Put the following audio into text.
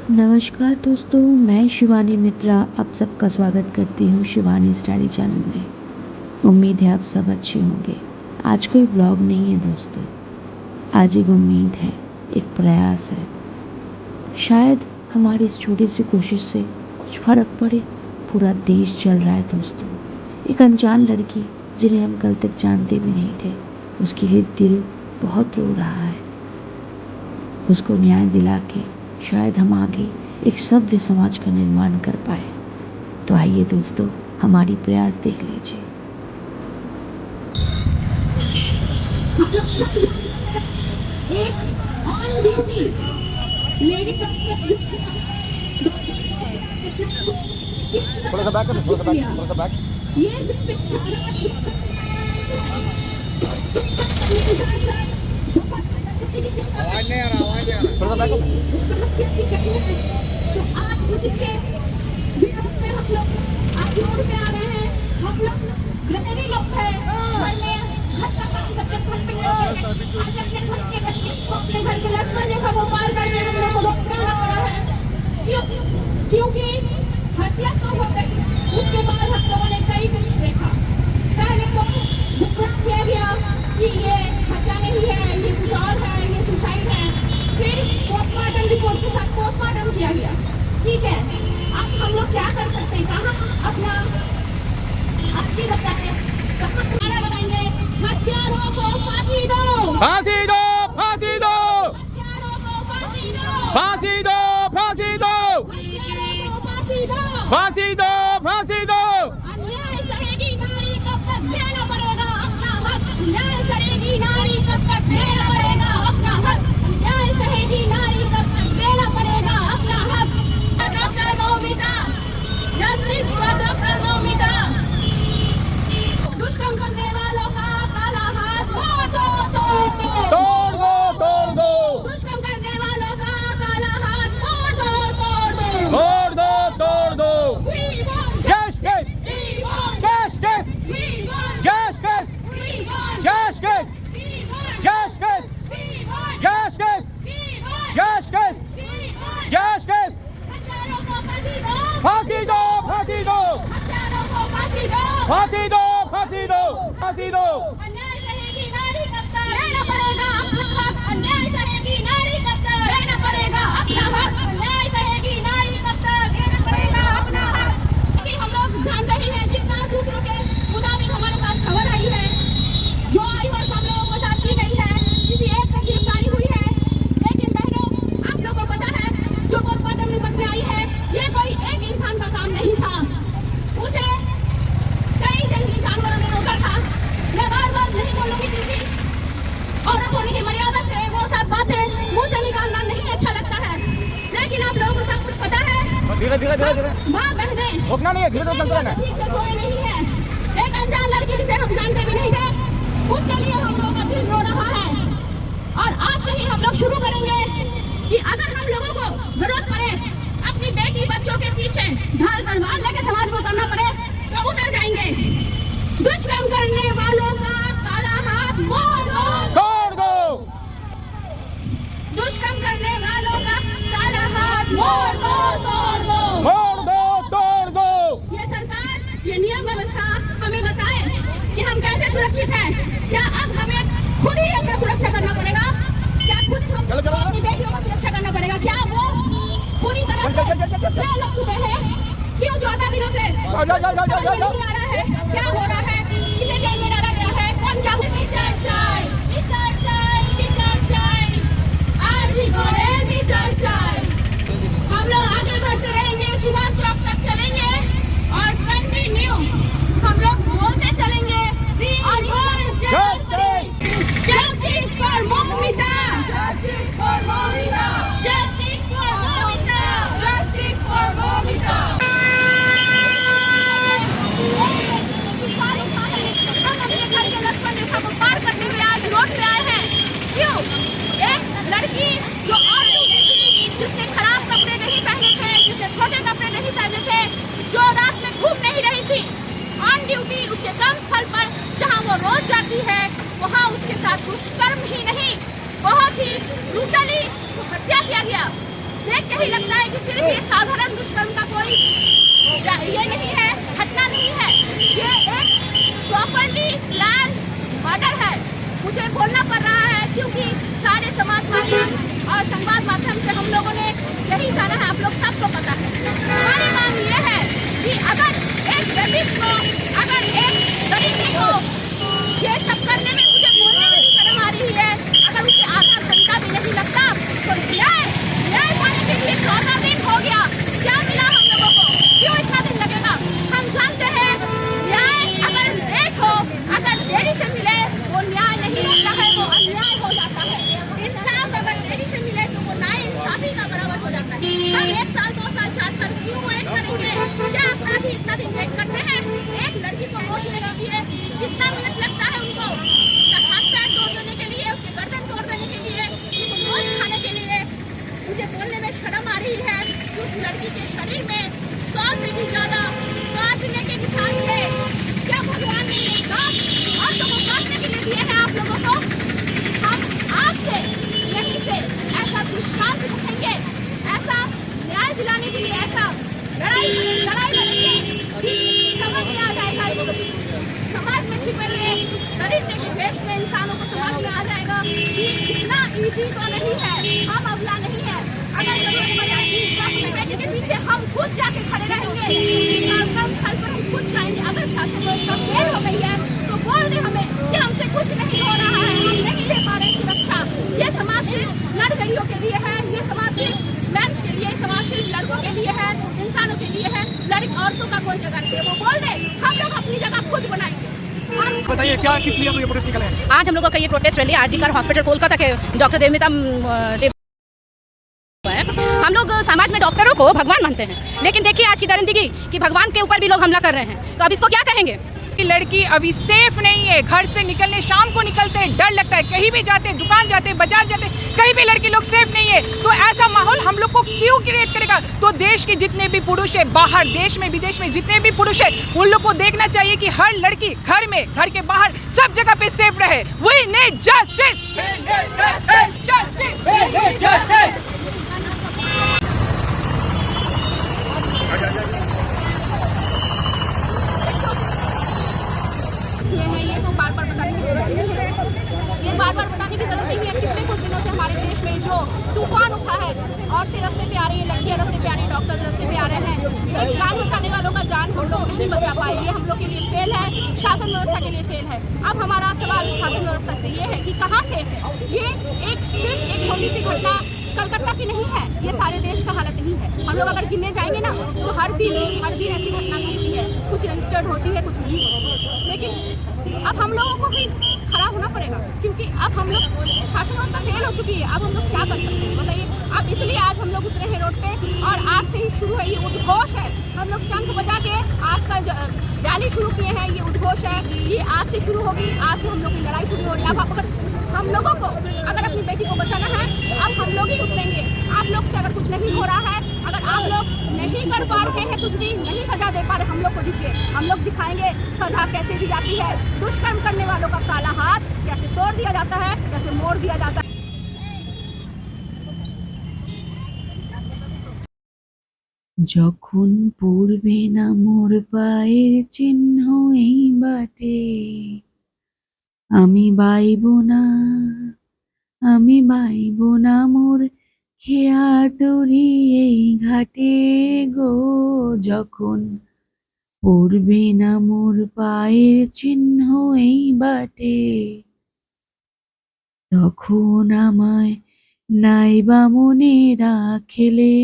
नमस्कार दोस्तों, मैं शिवानी मित्रा आप सबका स्वागत करती हूँ शिवानी स्टडी चैनल में। उम्मीद है आप सब अच्छे होंगे। आज कोई ब्लॉग नहीं है दोस्तों, आज एक उम्मीद है, एक प्रयास है। शायद हमारी इस छोटी सी कोशिश से कुछ फ़र्क पड़े। पूरा देश चल रहा है दोस्तों। एक अनजान लड़की जिन्हें हम कल तक जानते भी नहीं थे, उसके लिए दिल बहुत रो रहा है। उसको न्याय दिला के शायद हम आगे एक सभ्य समाज का निर्माण कर पाए। तो आइए दोस्तों, हमारी प्रयास देख लीजिए। थोड़ा सा बैक कर, थोड़ा सा बैक। आवाज नहीं आ रहा, थोड़ा सा बैक कर। तो आज खुशी के विरोध में हम लोग आज रोड पे आ रहे हैं। हम लोग गरीबी लोग हैं, पहले घर का काम करके घर पे आज अपने घर के बच्चे को अपने घर के लक्ष्मण रेखा को पार करने हम लोग को रोकना पड़ा है। क्योंकि हत्या तो हो गई, उसके बाद हम लोगों ने कई कुछ देखा। पहले तो घोषणा किया गया कि ये हत्या नहीं है, ये कुछ और है, ये सुसाइड है। फिर पोस्टमार्टम रिपोर्ट के साथ पोस्टमार्टम किया गया। ठीक है, अब हम लोग क्या कर सकते हैं? कहाँ अपना अच्छी बताते हैं, कहाँ नारा लगाएंगे? हत्यारों को फांसी दो, फांसी दो, फांसी दो, हत्यारों को फांसी दो, फांसी दो, फांसी दो, हत्यारों को फांसी दो, फांसी दो, फांसी दो। अन्याय सहेगी नारी कब तक देना पड़ेगा अपना हक, अन्याय सहेगी नारी कब तक देना पड़ेगा अपना हक, अन्याय सहेगी नारी कब तक देना पड़ेगा अपना हक। Doctor Moumita, justice for doctor Moumita. दुष्कर्म करने वालों का काला हाथ तोड़ दो, तोड़ दो, तोड़ दो, दुष्कर्म करने वालों का काला हाथ तोड़ दो, तोड़ दो, तोड़ दो। We want Justice, we want justice, we want justice, we want justice, we want justice, we want justice, we want justice, we want justice। हत्यारों को फांसी दो, फांसी दो, फांसी दो, हत्यारों को फांसी दो, फांसी दो, फांसी दो, फांसी दो। अन्याय सहेगी नारी कब तक देना पड़ेगा अपना हक, अन्याय सहेगी नारी कब तक देना पड़ेगा अपना हक, अन्याय सहेगी नारी कब तक देना पड़ेगा अपना हक। कि हम लोग जानते ही हैं, जितना सूत्रों के मुताबिक हमारे पास खबर आई है, जो आई है सब लोगों के साथ की गई है, किसी एक की गिरफ्तारी हुई है। लेकिन बहनों, आप लोगों को पता है, जो पोस्टमार्टम रिपोर्ट में आई है, ये कोई एक इंसान का काम नहीं था, उसे कई जंगली जानवरों ने रोका था। मैं बार-बार नहीं बोलूंगी क्योंकि औरत होने की मर्यादा से वो सब बातें मुंह से निकालना नहीं अच्छा लगता है। लेकिन आप लोगों को सब कुछ पता है। धीरे धीरे धीरे धीरे, माँ बहनें रुकना नहीं है, धीरे धीरे चलते रहना है। ठीक से सोए नहीं है। एक अनजान लड़की जिसे हम जानते भी नहीं थे, उसके लिए हम लोगों का दिल रो रहा है। और आज से ही हम लोग शुरू करेंगे कि अगर हम लोगों को जरूरत पड़े अपनी बेटी बच्चों के पीछे ढाल तलवार लेके समाज को करना पड़े तो उतर जाएंगे। दुष्कर्म करने वालों का काला हाथ मोड़ दो, तोड़ दो, दुष्कर्म करने वालों का काला हाथ मोड़ दो, तोड़ दो। तोड़ दो, तोड़ दो। ये सरकार, ये नियम व्यवस्था हमें बताए कि हम कैसे सुरक्षित हैं। क्या अब हमें खुद ही अपना सुरक्षा करना पड़ेगा? क्या खुद हमको अपनी बेटियों का सुरक्षा करना पड़ेगा? क्या वो पूरी तरह से क्या लग चुके हैं? क्यों 14 दिनों से समझ में नहीं आ रहा है क्या हो रहा है? किसे जेल में डाला गया है? कौन क्या हम लोग आगे बढ़ते रहेंगे, सुबह शॉप तक चलेंगे और कंटिन्यू हम लोग बोलते चलेंगे। और justice for Moumita, justice for Moumita, justice for Moumita, justice for Moumita. हम अपने घर के लक्ष्मण रेखा को पार करते हुए आज रोड पे आए हैं। क्यों? एक लड़की जो और थी, जिसने खराब कपड़े नहीं पहने थे, जिसने छोटे कपड़े नहीं पहने थे, जो रात में घूम नहीं रही थी, ऑन ड्यूटी उसके कर्मस्थल पर जहां वो रोज जाती है, वहां उसके साथ दुष्कर्म ही नहीं, बहुत ही ब्रूटली हत्या किया गया। देख के ही लगता है कि ये साधारण दुष्कर्म का कोई ये नहीं है, घटना नहीं है, ये एक प्रॉपरली प्लान मर्डर है। मुझे बोलना पड़ रहा है क्योंकि सारे समाज माध्यम और संवाद माध्यम से हम लोगों ने यही जाना है, आप लोग सबको पता है। हमारी मांग ये है कि अगर एक रेपिस्ट को, अगर एक लड़की को ये सब करने में, मुझे बोलने में भी शर्म आ रही है, अगर उसे आधा घंटा भी नहीं लगता तो न्याय पाने के लिए 14 दिन हो गया, क्या मिला हम लोगों को, क्यों इतना दिन लगेगा? हम जानते हैं न्याय अगर लेट हो, अगर देरी से मिले वो न्याय नहीं होता है, वो अन्याय हो जाता है। इंसाफ अगर देरी से मिले तो वो नाइंसाफी का बराबर हो जाता है। हम 1 साल 2 साल 4 साल क्यों वेट करेंगे? क्या अपराधी इतना दिन वेट करते हैं? एक लड़की को पहुंचने के लिए कितना मिनट लगता है उनको? उसका हाथ पैर तोड़ देने के लिए, उसके गर्दन तोड़ देने के लिए, उसको नोच खाने के लिए। मुझे बोलने में शर्म आ रही है कि उस लड़की के शरीर में 100 से भी ज्यादा काटने के निशान थे। क्या भगवान ने ये दांत और तो वो काटने के लिए दिए हैं आप लोगों को? हम आपसे यहीं से ऐसा दृष्टांत रखेंगे, ऐसा न्याय दिलाने के लिए ऐसा लड़ाई लड़ेंगे कि समझ में आ जाएगा, समाज में छिपे हुए दरिद्र के देश में इंसानों को समझ में आ जाएगा कि इतना इजी तो नहीं है, हम अगला नहीं है। अगर जरूरत पड़ जाएगी अपने बेटे के पीछे हम खुद जाके खड़े रहेंगे, कार्यक्रम स्थल पर हम खुद जाएंगे। अगर शासन व्यवस्था फेल हो गई है तो बोल दे हमें कि हमसे कुछ नहीं हो रहा है, हम नहीं ले पा रहे सुरक्षा। ये समाज सिर्फ लड़कियों के लिए है, ये समाज सिर्फ मेंस के लिए, समाज सिर्फ लड़कों के लिए है, इंसानों के लिए है, लड़की औरतों का कोई जगह नहीं है। वो बोल दे, हम लोग अपनी जगह खुद बनाएंगे। बताइए क्या किस लिए ये प्रोटेस्ट निकले हैं? आज हम लोगों का ये प्रोटेस्ट रैली आरजी कर हॉस्पिटल कोलकाता के डॉक्टर देवमिता देव है। हम लोग समाज में डॉक्टरों को भगवान मानते हैं, लेकिन देखिए आज की दरिंदगी कि भगवान के ऊपर भी लोग हमला कर रहे हैं, तो अब इसको क्या कहेंगे? कि लड़की अभी सेफ नहीं है, घर से निकलने, शाम को निकलते हैं डर लगता है, कहीं भी जाते, दुकान जाते, बाजार जाते, कहीं भी लड़की लोग सेफ नहीं है। तो ऐसा माहौल हम लोग को क्यों क्रिएट करेगा? तो देश के जितने भी पुरुष है, बाहर देश में विदेश में जितने भी पुरुष है, उन लोग को देखना चाहिए कि हर लड़की घर में, घर के बाहर, सब जगह पे सेफ रहे। We need justice! ये तो बार बार बताने की जरूरत नहीं है, ये बार बार बताने की जरूरत नहीं है। पिछले कुछ दिनों से हमारे देश में जो तूफान उठा है, औरतें रास्ते पे आ रही है, लड़कियां रास्ते पे आ रही है, डॉक्टर रास्ते पे आ रहे हैं, जान बचाने वालों का जान हम लोग नहीं बचा पाए, ये हम लोग के लिए फेल है, शासन व्यवस्था के लिए फेल है। अब हमारा सवाल शासन व्यवस्था से ये है कि कहाँ सेफ है? ये सिर्फ एक छोटी सी घटना कलकत्ता की नहीं है, ये सारे देश का हालत नहीं है। हम लोग अगर गिनने जाएंगे ना तो हर दिन ऐसी घटना घटती है, कुछ रजिस्टर्ड होती है, कुछ नहीं होती है। लेकिन अब हम लोगों को भी खड़ा होना पड़ेगा, क्योंकि अब हम लोग शासन व्यवस्था फेल हो चुकी है। अब हम लोग क्या कर सकते हैं बताइए? अब इसलिए आज हम लोग उतरे हैं रोड पे, और आज से ही शुरू है ये उद्घोष है। हम लोग शंख बजा के आज का रैली शुरू किए हैं, ये उद्घोष है, ये आज से शुरू होगी, आज से हम लोग की लड़ाई शुरू हो रही है। अब अगर हम लोगों को अगर अपनी बेटी को बचाना है, अब हम लोग ही उतरेंगे। आप लोग से अगर कुछ नहीं हो रहा है, अगर आप लोग नहीं कर पा रहे हैं, कुछ भी नहीं सजा दे पा रहे, हम लोग को दीजिए, हम लोग दिखाएंगे सजा कैसे दी जाती है। दुष्कर्म करने वालों का काला हाथ कैसे तोड़ दिया जाता है, कैसे मोड़ दिया जाता है। যখন পড়বে না মোর পায়ের চিহ্ন এই বাটে, আমি বাইব না, আমি বাইব না মোর খেয়া তরি এই ঘাটে গো। যখন পড়বে না মোর পায়ের চিহ্ন এই বাটে, তখন আমায় নাইবা মনে রাখলে।